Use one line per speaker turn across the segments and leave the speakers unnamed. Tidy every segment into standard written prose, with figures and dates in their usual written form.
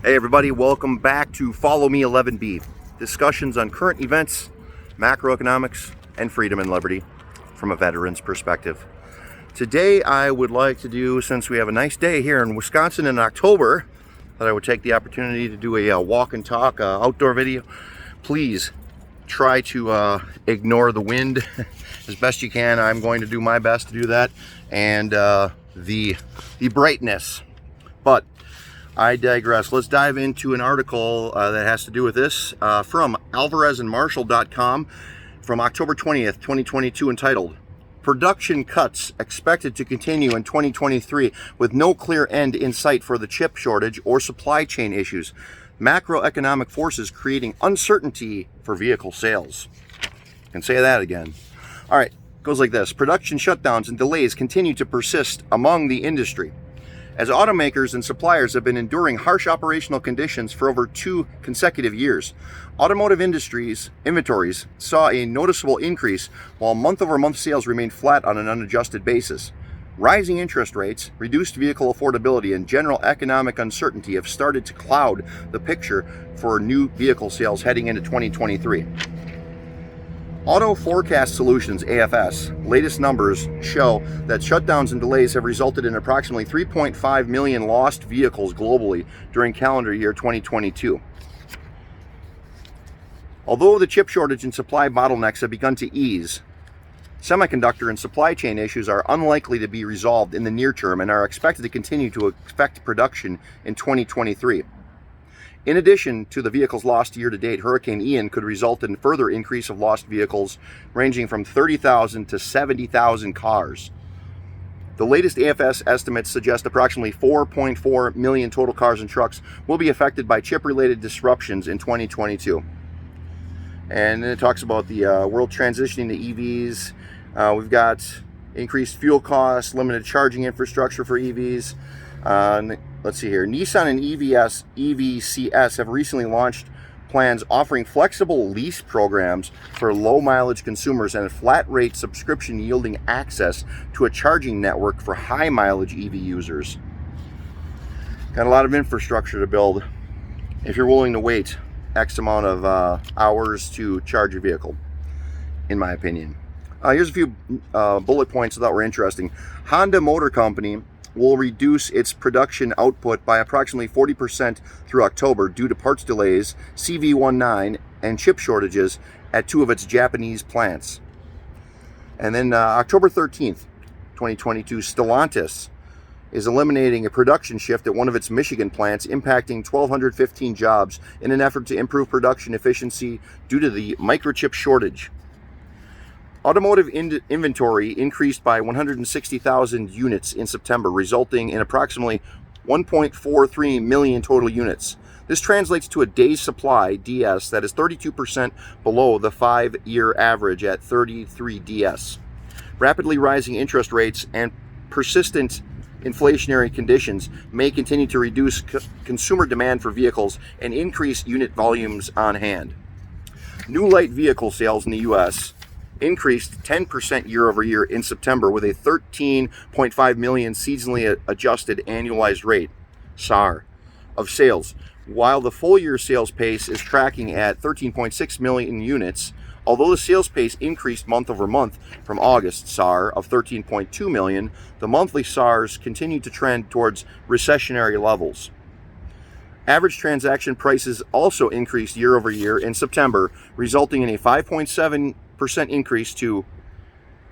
Hey everybody, welcome back to Follow Me 11B. Discussions on current events, macroeconomics, and freedom and liberty from a veteran's perspective. Today I would like to do, since we have a nice day here in Wisconsin in October, that I would take the opportunity to do a walk and talk outdoor video. Please try to ignore the wind as best you can. I'm going to do my best to do that, and the brightness. But I digress. Let's dive into an article that has to do with this from alvarezandmarshall.com from October 20th, 2022, entitled "Production Cuts Expected to Continue in 2023 with No Clear End in Sight for the Chip Shortage or Supply Chain Issues. Macroeconomic Forces Creating Uncertainty for Vehicle Sales." I can say that again. All right, goes like this. Production shutdowns and delays continue to persist among the industry, as automakers and suppliers have been enduring harsh operational conditions for over 2 consecutive years. Automotive industries inventories saw a noticeable increase, while month-over-month sales remained flat on an unadjusted basis. Rising interest rates, reduced vehicle affordability, and general economic uncertainty have started to cloud the picture for new vehicle sales heading into 2023. Auto Forecast Solutions, AFS, latest numbers show that shutdowns and delays have resulted in approximately 3.5 million lost vehicles globally during calendar year 2022. Although the chip shortage and supply bottlenecks have begun to ease, semiconductor and supply chain issues are unlikely to be resolved in the near term and are expected to continue to affect production in 2023. In addition to the vehicles lost year to date, Hurricane Ian could result in further increase of lost vehicles ranging from 30,000 to 70,000 cars. The latest AFS estimates suggest approximately 4.4 million total cars and trucks will be affected by chip-related disruptions in 2022. And then it talks about the world transitioning to EVs. We've got increased fuel costs, limited charging infrastructure for EVs. Let's see here. Nissan and EVCS have recently launched plans offering flexible lease programs for low mileage consumers and a flat rate subscription yielding access to a charging network for high mileage EV users. Got a lot of infrastructure to build if you're willing to wait X amount of hours to charge your vehicle, in my opinion. Here's a few bullet points that were interesting. Honda Motor Company will reduce its production output by approximately 40% through October due to parts delays, CV19, and chip shortages at 2 of its Japanese plants. And then October 13th, 2022, Stellantis is eliminating a production shift at one of its Michigan plants, impacting 1,215 jobs in an effort to improve production efficiency due to the microchip shortage. Automotive inventory increased by 160,000 units in September, resulting in approximately 1.43 million total units. This translates to a day's supply, DS, that is 32% below the 5-year average at 33 DS. Rapidly rising interest rates and persistent inflationary conditions may continue to reduce consumer demand for vehicles and increase unit volumes on hand. New light vehicle sales in the U.S. increased 10% year over year in September, with a 13.5 million seasonally adjusted annualized rate, SAAR, of sales, while the full year sales pace is tracking at 13.6 million units. Although the sales pace increased month over month from August SAAR of 13.2 million, the monthly SAARs continue to trend towards recessionary levels. Average transaction prices also increased year over year in September, resulting in a 5.7% increase to,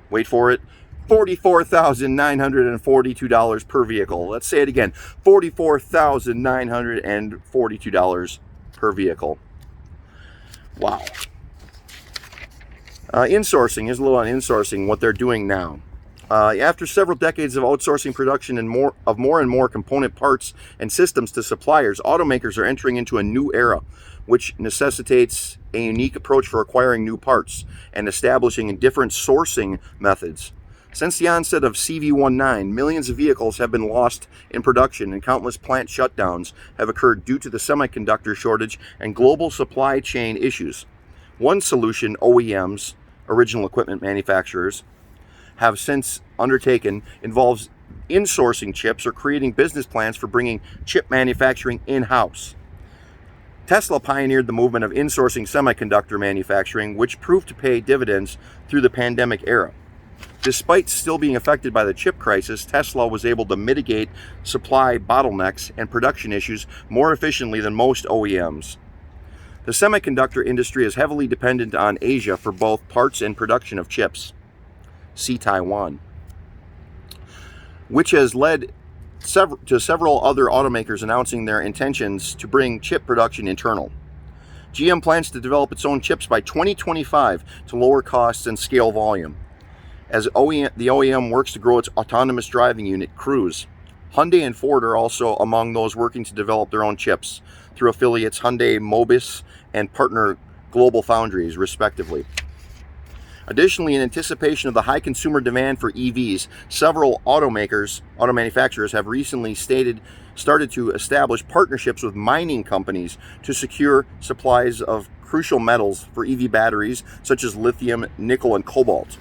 wait for it, $44,942 per vehicle. Let's say it again, $44,942 per vehicle. Wow. Insourcing, here's a little on insourcing, what they're doing now. After several decades of outsourcing production and more and more component parts and systems to suppliers, automakers are entering into a new era, which necessitates a unique approach for acquiring new parts and establishing different sourcing methods. Since the onset of CV19, millions of vehicles have been lost in production and countless plant shutdowns have occurred due to the semiconductor shortage and global supply chain issues. One solution OEMs, original equipment manufacturers, have since undertaken involves insourcing chips or creating business plans for bringing chip manufacturing in-house. Tesla pioneered the movement of insourcing semiconductor manufacturing, which proved to pay dividends through the pandemic era. Despite still being affected by the chip crisis, Tesla was able to mitigate supply bottlenecks and production issues more efficiently than most OEMs. The semiconductor industry is heavily dependent on Asia for both parts and production of chips. See Taiwan. Which has led to several other automakers announcing their intentions to bring chip production internal. GM plans to develop its own chips by 2025 to lower costs and scale volume. As the OEM works to grow its autonomous driving unit, Cruise. Hyundai and Ford are also among those working to develop their own chips through affiliates Hyundai Mobis and partner Global Foundries, respectively. Additionally, in anticipation of the high consumer demand for EVs, several auto manufacturers have recently started to establish partnerships with mining companies to secure supplies of crucial metals for EV batteries, such as lithium, nickel, and cobalt.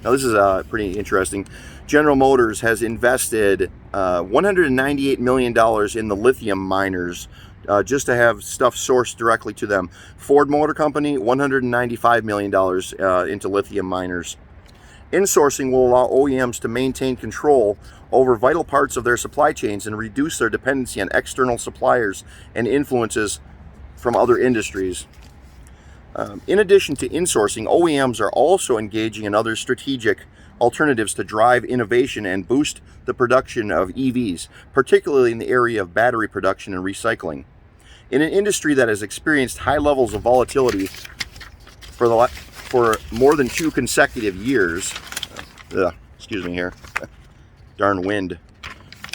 Now, this is pretty interesting. General Motors has invested $198 million in the lithium miners just to have stuff sourced directly to them. Ford Motor Company, $195 million into lithium miners. Insourcing will allow OEMs to maintain control over vital parts of their supply chains and reduce their dependency on external suppliers and influences from other industries. In addition to insourcing, OEMs are also engaging in other strategic alternatives to drive innovation and boost the production of EVs, particularly in the area of battery production and recycling. In an industry that has experienced high levels of volatility for more than 2 consecutive years, excuse me here, darn wind.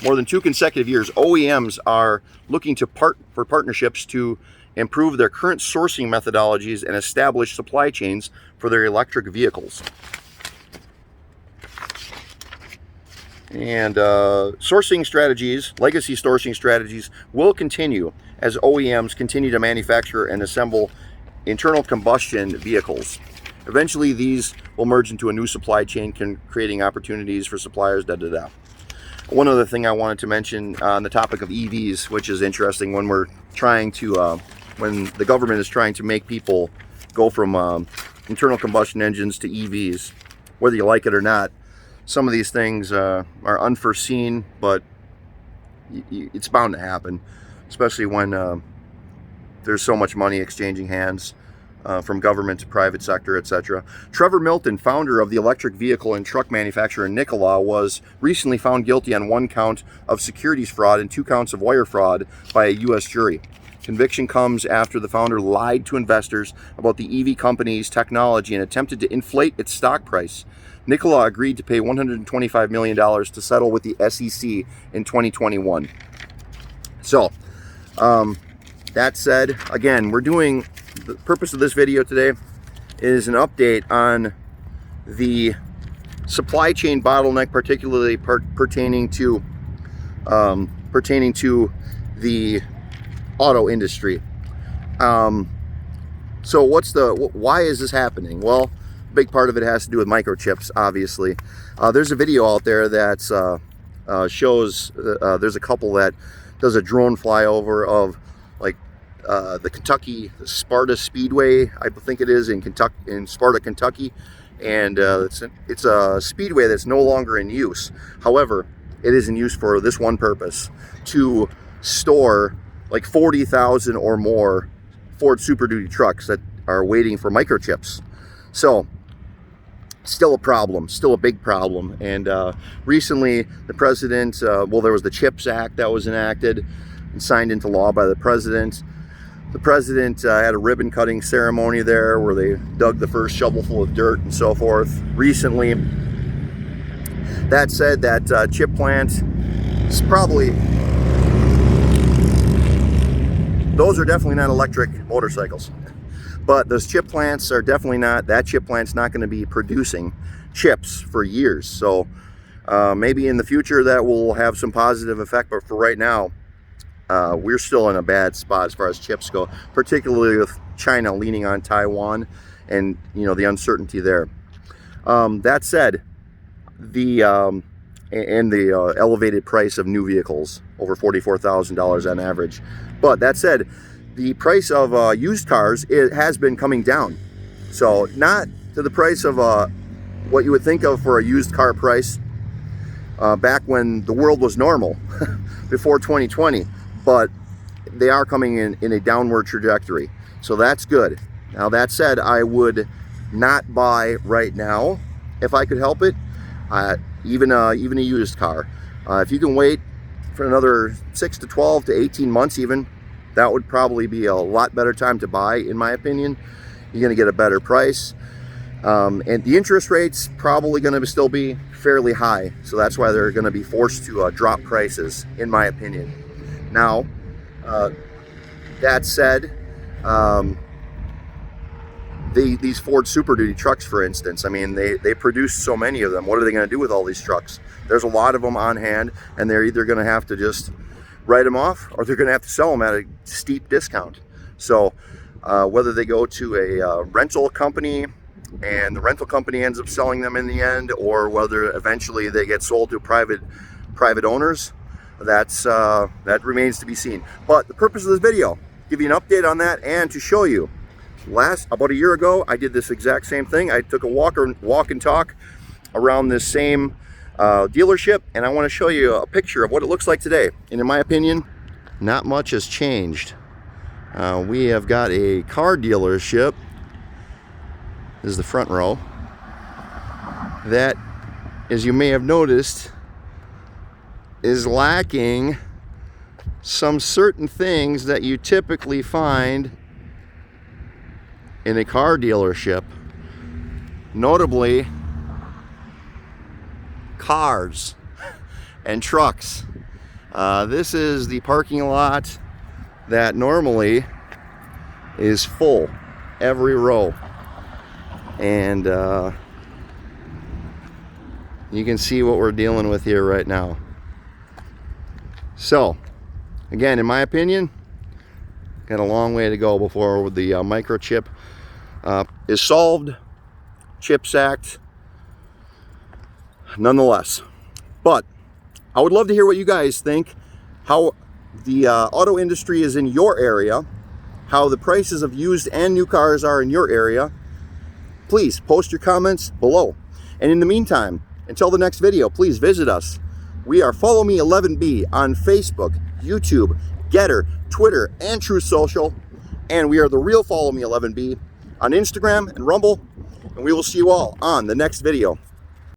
More than 2 consecutive years, OEMs are looking for partnerships to improve their current sourcing methodologies and establish supply chains for their electric vehicles. And sourcing strategies, legacy sourcing strategies, will continue as OEMs continue to manufacture and assemble internal combustion vehicles. Eventually, these will merge into a new supply chain, creating opportunities for suppliers. One other thing I wanted to mention on the topic of EVs, which is interesting when we're trying to, when the government is trying to make people go from internal combustion engines to EVs, whether you like it or not. Some of these things are unforeseen, but it's bound to happen, especially when there's so much money exchanging hands from government to private sector, etc. Trevor Milton, founder of the electric vehicle and truck manufacturer Nikola, was recently found guilty on 1 count of securities fraud and 2 counts of wire fraud by a U.S. jury. Conviction comes after the founder lied to investors about the EV company's technology and attempted to inflate its stock price. Nikola agreed to pay $125 million to settle with the SEC in 2021. So, that said, again, the purpose of this video today is an update on the supply chain bottleneck, particularly pertaining to the auto industry. So why is this happening? Well, big part of it has to do with microchips, obviously. There's a video out there that shows there's a couple that does a drone flyover of like the Sparta Speedway, I think it is, in Sparta, Kentucky, and it's a speedway that's no longer in use. However, it is in use for this one purpose: to store like 40,000 or more Ford Super Duty trucks that are waiting for microchips. So, still a problem, still a big problem. And recently, the president, there was the CHIPS Act that was enacted and signed into law by the president. The president had a ribbon cutting ceremony there where they dug the first shovelful of dirt and so forth recently. That said, that chip plant is probably, those are definitely not electric motorcycles. But those chip plants are definitely not, that chip plant's not going to be producing chips for years. So maybe in the future that will have some positive effect, but for right now, we're still in a bad spot as far as chips go, particularly with China leaning on Taiwan and, the uncertainty there. That said, and the elevated price of new vehicles, over $44,000 on average. But that said, the price of used cars, it has been coming down. So not to the price of what you would think of for a used car price back when the world was normal, before 2020, but they are coming in a downward trajectory. So that's good. Now that said, I would not buy right now if I could help it, even a used car. If you can wait for another 6 to 12 to 18 months even, that would probably be a lot better time to buy, in my opinion. You're going to get a better price. And the interest rate's probably going to still be fairly high. So that's why they're going to be forced to drop prices, in my opinion. Now, that said, these Ford Super Duty trucks, for instance, I mean, they produce so many of them. What are they going to do with all these trucks? There's a lot of them on hand, and they're either going to have to just write them off, or they're going to have to sell them at a steep discount. So whether they go to a rental company and the rental company ends up selling them in the end, or whether eventually they get sold to private owners, that remains to be seen. But the purpose of this video, give you an update on that, and to show you, about a year ago, I did this exact same thing. I took a walk and talk around this same dealership, and I want to show you a picture of what it looks like today. And in my opinion, not much has changed. We have got a car dealership. This is the front row. That, as you may have noticed, is lacking some certain things that you typically find in a car dealership. Notably, cars and trucks. This is the parking lot that normally is full, every row. And you can see what we're dealing with here right now. So, again, in my opinion, got a long way to go before the microchip is solved. CHIPS Act, nonetheless. But I would love to hear what you guys think, how the auto industry is in your area, how the prices of used and new cars are in your area. Please post your comments below. And in the meantime, until the next video, please visit us. We are Follow Me 11B on Facebook, YouTube, Gettr, Twitter, and True Social. And we are The Real Follow Me 11B on Instagram and Rumble. And we will see you all on the next video.